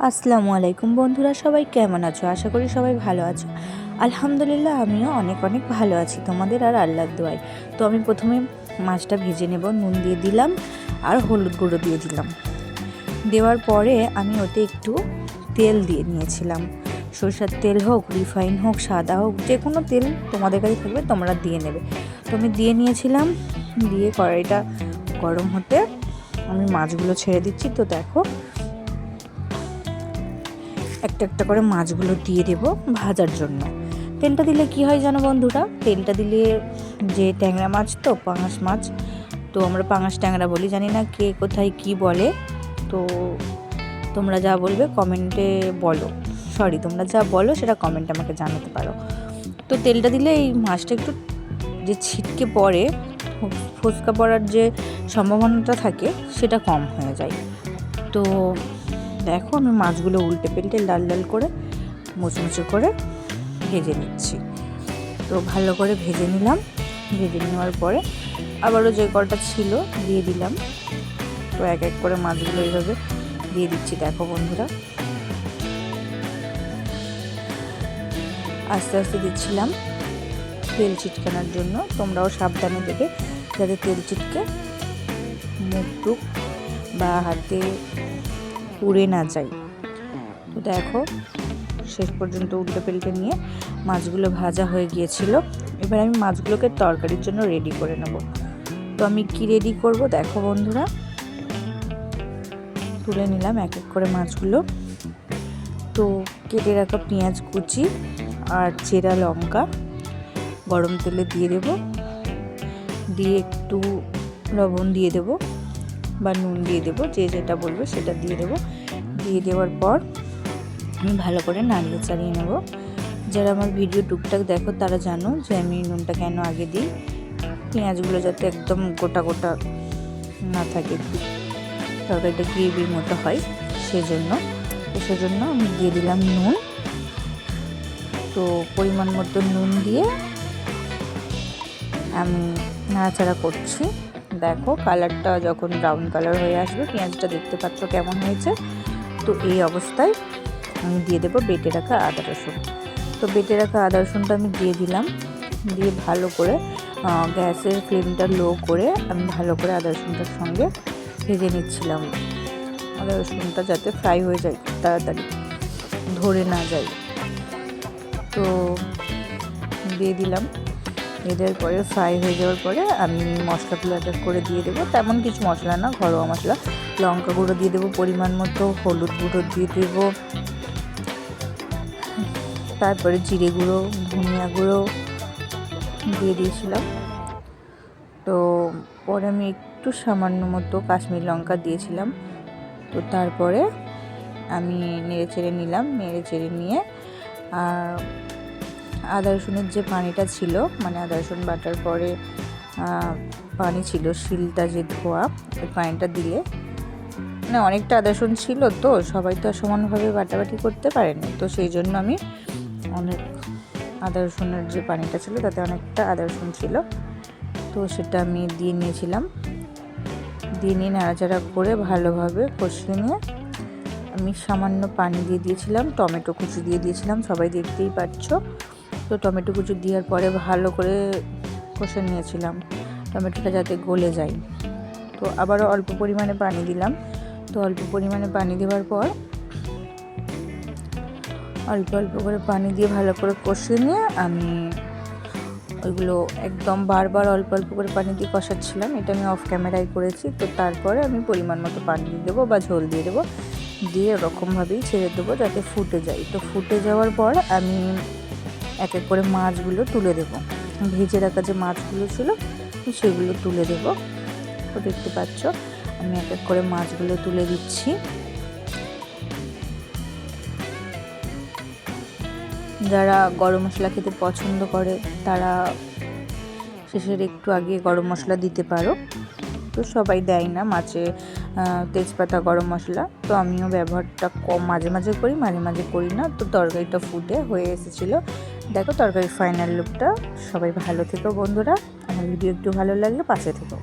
আসসালামু আলাইকুম বন্ধুরা, সবাই কেমন আছো? আশা করি সবাই ভালো আছো। আলহামদুলিল্লাহ, আমিও অনেক ভালো আছি তোমাদের আর আল্লাহর দোয়ায়। তো আমি প্রথমে মাছটা ভেজে নেব। নুন দিয়ে দিলাম আর হলুদ গুঁড়ো দিয়ে দিলাম। দেওয়ার পরে আমি ওতে একটু তেল দিয়ে নিয়েছিলাম। সরষের তেল হোক, রিফাইন হোক, সাদা হোক, যে কোনো তেল তোমাদের কাছে থাকবে তোমরা দিয়ে নেবে। তো আমি দিয়ে নিয়েছিলাম। দিয়ে কড়াইটা গরম হতে আমি মাছগুলো ছেড়ে দিচ্ছি। তো দেখো, একটা একটা করে মাছগুলো দিয়ে দেবো ভাজার জন্য। তেলটা দিলে কি হয় জানো বন্ধুরা? তেলটা দিলে যে ট্যাংরা মাছ, তো পাঙাশ মাছ, তো আমরা পাঙাশ ট্যাংরা বলি, জানি না কে কোথায় কি বলে। তো তোমরা যা বলবে কমেন্টে বলো, তোমরা যা বলো সেটা কমেন্টে আমাকে জানাতে পারো। তো তেলটা দিলে এই মাছটা একটু যে ছিটকে পড়ে, ফোসকা পড়ার যে সম্ভাবনাটা থাকে সেটা কম হয়ে যায়। তো দেখো, আমি মাছগুলো উল্টে পাল্টে লাল লাল করে মুচমুচে করে ভেজে নিচ্ছি। তো ভালো করে ভেজে নিলাম। ভেজে নেওয়ার পরে আবারও যে কড়াটা ছিল দিয়ে দিলাম। তো এক এক করে মাছগুলো এইভাবে দিয়ে দিচ্ছি। দেখো বন্ধুরা, আস্তে আস্তে দিচ্ছিলাম তেল ছিটকানোর জন্য। তোমরাও সাবধানে দেবে যাতে তেল ছিটকে মুখ টুক বা হাতে পুড়ে না যায়। তো দেখো, শেষ পর্যন্ত উল্টে পাল্টে নিয়ে মাছগুলো ভাজা হয়ে গিয়েছিল। এবার আমি মাছগুলোকে তরকারির জন্য রেডি করে নেব। তো আমি কি রেডি করব দেখো বন্ধুরা, তুলে নিলাম এক এক করে মাছগুলো। তো কেটে রাখা পেঁয়াজ কুচি আর চেরা লঙ্কা গরম তেলে দিয়ে দেব। দিয়ে একটু লবণ দিয়ে দেব বা নুন দিয়ে দেব, যে যেটা বলবে সেটা দিয়ে দেব। দিয়ে দেওয়ার পর আমি ভালো করে নাড়িয়ে চাড়িয়ে নেব। যারা আমার ভিডিও টুকটাক দেখো তারা জানো যে আমি নুনটা কেন আগে দিই। পেঁয়াজগুলো যাতে একদম গোটা গোটা না থাকে, তরকারিটা গ্রেভির মতো হয় সেজন্য। তো সেজন্য আমি দিয়ে দিলাম নুন। তো পরিমাণ মতো নুন দিয়ে আমি নাড়াচাড়া করছি। দেখো, কালারটা যখন ব্রাউন কালার হয়ে আসবে, পেঁয়াজটা দেখতে পাচ্ছ কেমন হয়েছে। তো এই অবস্থায় আমি দিয়ে দেবো বেটে রাখা আদা রসুন। তো বেটে রাখা আদা রসুনটা আমি দিয়ে দিলাম। দিয়ে ভালো করে গ্যাসের ফ্লেমটা লো করে আমি ভালো করে আদা রসুনটার সঙ্গে ভেজে নিচ্ছিলাম। আদা রসুনটা যাতে ফ্রাই হয়ে যায়, তাড়াতাড়ি ধরে না যায়। তো দিয়ে দিলাম। এদের পরে ফ্রাই হয়ে যাওয়ার পরে আমি মশলাগুলো এক এক করে দিয়ে দেবো। তেমন কিছু মশলা না, ঘরোয়া মশলা। লঙ্কা গুঁড়ো দিয়ে দেবো পরিমাণ মতো, হলুদ গুঁড়ো দিয়ে দেবো, তারপরে জিরে গুঁড়ো, ধনিয়া গুঁড়ো দিয়ে দিয়েছিলাম। তো পরে আমি একটু সামান্য মতো কাশ্মীর লঙ্কা দিয়েছিলাম। তো তারপরে আমি নেড়ে চেড়ে নিলাম। নেড়ে চেড়ে নিয়ে আর আদা রসুনের যে পানিটা ছিল, মানে আদা রসুন বাটার পরে পানি ছিল, শিলটা যে ধোয়া, ওই পানিটা দিলে, মানে অনেকটা আদা রসুন ছিল, তো সবাই তো সমানভাবে বাটাবাটি করতে পারেনি। তো সেই জন্য আমি অনেক আদা রসুনের যে পানিটা ছিল তাতে অনেকটা আদা রসুন ছিল। তো সেটা আমি দিয়ে নিয়েছিলাম। দিয়ে নিয়ে নাড়াচাড়া করে ভালোভাবে কষিয়ে নিয়ে আমি সামান্য পানি দিয়ে দিয়েছিলাম। টমেটো কুচি দিয়ে দিয়েছিলাম, সবাই দেখতেই পাচ্ছ। তো টমেটো কুচি দেওয়ার পরে ভালো করে কষে নিয়েছিলাম, টমেটোটা যাতে গলে যায়। তো আবারও অল্প পরিমাণে পানি দিলাম। তো অল্প পরিমাণে পানি দেওয়ার পর অল্প অল্প করে পানি দিয়ে ভালো করে কষিয়ে নিয়ে আমি ওইগুলো একদম বারবার অল্প অল্প করে পানি দিয়ে কষাচ্ছিলাম। এটা আমি অফ ক্যামেরায় করেছি। তো তারপরে আমি পরিমাণ মতো পানি দিয়ে দেবো বা ঝোল দিয়ে দেবো, দিয়ে এরকমভাবেই ছেড়ে দেবো যাতে ফুটে যায়। তো ফুটে যাওয়ার পর আমি এক এক করে মাছগুলো তুলে দেবো। ভেজে রাখা যে মাছগুলো ছিল সেগুলো তুলে দেবো। তো দেখতে পাচ্ছ আমি এক এক করে মাছগুলো তুলে দিচ্ছি। যারা গরম মশলা খেতে পছন্দ করে তারা শেষের একটু আগে গরম মশলা দিতে পারো। তো সবাই দেয় না মাছে তেজপাতা, গরম মশলা। তো আমিও ব্যবহারটা কম মাঝে মাঝে করি, মাঝে মাঝে করি না। তো তরকারিটা ফুটে হয়ে এসেছিলো। দেখো তরকারির ফাইনাল লুকটা। সবাই ভালো থেকো বন্ধুরা। আমার ভিডিও একটু ভালো লাগলে পাশে থেকো।